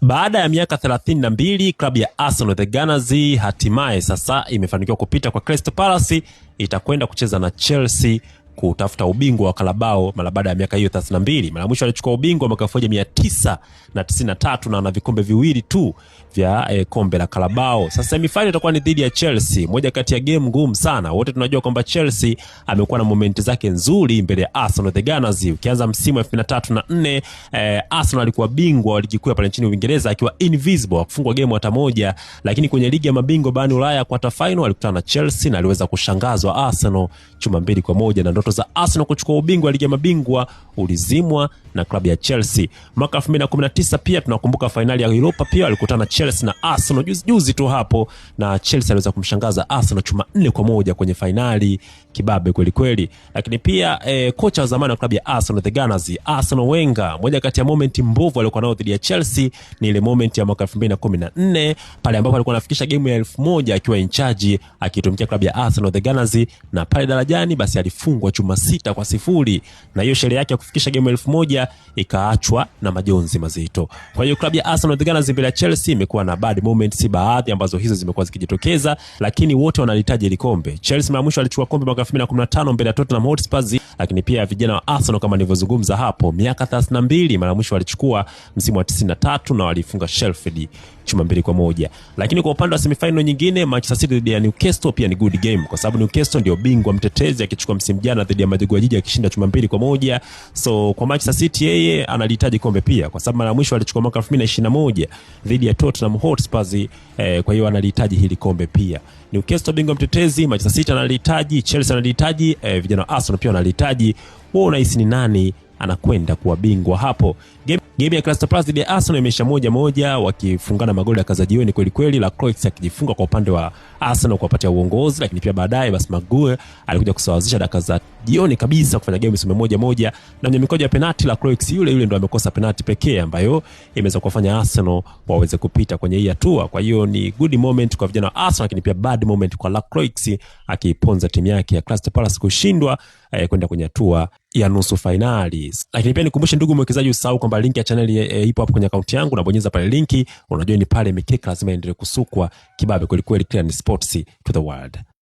Baada ya miaka 32, klabu ya Arsenal the Gunners hatimaye sasa imefanikiwa kupita kwa Crystal Palace. Itakwenda kucheza na Chelsea kutafuta ubingwa wa Carabao mara baada ya miaka hiyo 32. Mara mwisho alichukua ubingwa mwaka 1993 na ana vikombe viwili tu vya kombe la Carabao. Sasa semifinali itakuwa ni dhidi ya Chelsea, moja kati ya game ngumu sana. Wote tunajua kwamba Chelsea amekuwa na momenti zake nzuri mbele ya Arsenal the Gunners. Ukianza msimu wa 2003 na 4, Arsenal alikuwa bingwa wa ligi kuu pale nchini Uingereza akiwa invisible, kufungwa game hata moja, lakini kwenye ligi ya mabingwa barani Ulaya quarter final alikutana na Chelsea na aliweza kushangazwa Arsenal chuma 2-1, na ndoto za Arsenal kuchukua ubingwa wa ligi ya mabingwa ulizimwa na klabu ya Chelsea. Mwaka 2019 pia tunakumbuka finali ya Europa pia alikutana Chelsea na Arsenal juzi tu hapo, na Chelsea aliweza kumshangaza Arsenal chuma 4-1 kwenye finali, kibabe kweli kweli. Lakini pia kocha wa zamani wa klabu ya Arsenal the Gunners, Arsene Wenger, moja kati ya moment mbovu alikuwa nao dhidi ya Chelsea ni ile moment ya mwaka 2014 pale ambapo alikuwa anafikisha game ya 1000 akiwa in charge akitumikia klabu ya Arsenal the Gunners, na pale darajani basi alifungwa chuma 6-0, na hiyo sherehe yake ya kufikisha game ya 1000 ikaachwa na majonzi mazito. Kwa hiyo klabu ya Arsenal the Gunners mbele ya Chelsea imekuwa na bad moments baadhi ambazo hizo zimekuwa zikijitokeza, lakini wote wanalihitaji ile kombe. Chelsea mara mwisho alichukua kombe mwaka 2015 mbele ya Tottenham Hotspur, lakini pia vijana wa Arsenal kama nilivyozungumza hapo miaka 32 mara mwisho walichukua msimu wa 93 na walifunga Sheffield chuma 2-1. Lakini kwa upande wa semifinal nyingine, Manchester City dhidi ya Newcastle pia ni good game, kwa sababu Newcastle ndio bingwa mtetezi akichukua msimu jana dhidi ya Madrid Jiji akishinda chuma 2-1. So kwa Manchester City yeye analihitaji kombe pia, kwa sababu mara mwisho alichukua mwaka 2021 dhidi ya Tottenham Hotspur, kwa hiyo analihitaji hili kombe pia. Newcastle bingwa mtetezi, Manchester City analihitaji, Chelsea analihitaji, vijana wa Arsenal pia analihitaji. Wao unahisi ni nani anakwenda kuwa bingwa hapo? Game ya Crystal Palace dhidi ya Arsenal imeisha 1-1 wakifungana magoli ya kaza jioni kweli kweli, la Kroos akijifunga kwa upande wa Arsenal kuwapatia uongozi, lakini pia baadaye basi Maguire alikuja kusawazisha dakika za jioni kabisa kufanya game isome 1-1, na kwenye mikojo ya penalti la Kroos yule ndio amekosa penalti pekee ambayo imeweza kufanya Arsenal waweze kupita kwenye hii hatua. Kwa hiyo ni good moment kwa vijana wa Arsenal, lakini pia bad moment kwa la Kroos akiponza timu yake ya Crystal Palace kushindwa kwenda kwenye hatua ya nusu finali. Lakini pia nikumbushe ndugu mwekezaji, usahau kwamba link ya channel ipo hapo kwenye account yangu, na bonyeza pale linki, unajua ni pale mikeka lazima endelee kusukwa kibabe kweli kweli. Clear Sports to the world.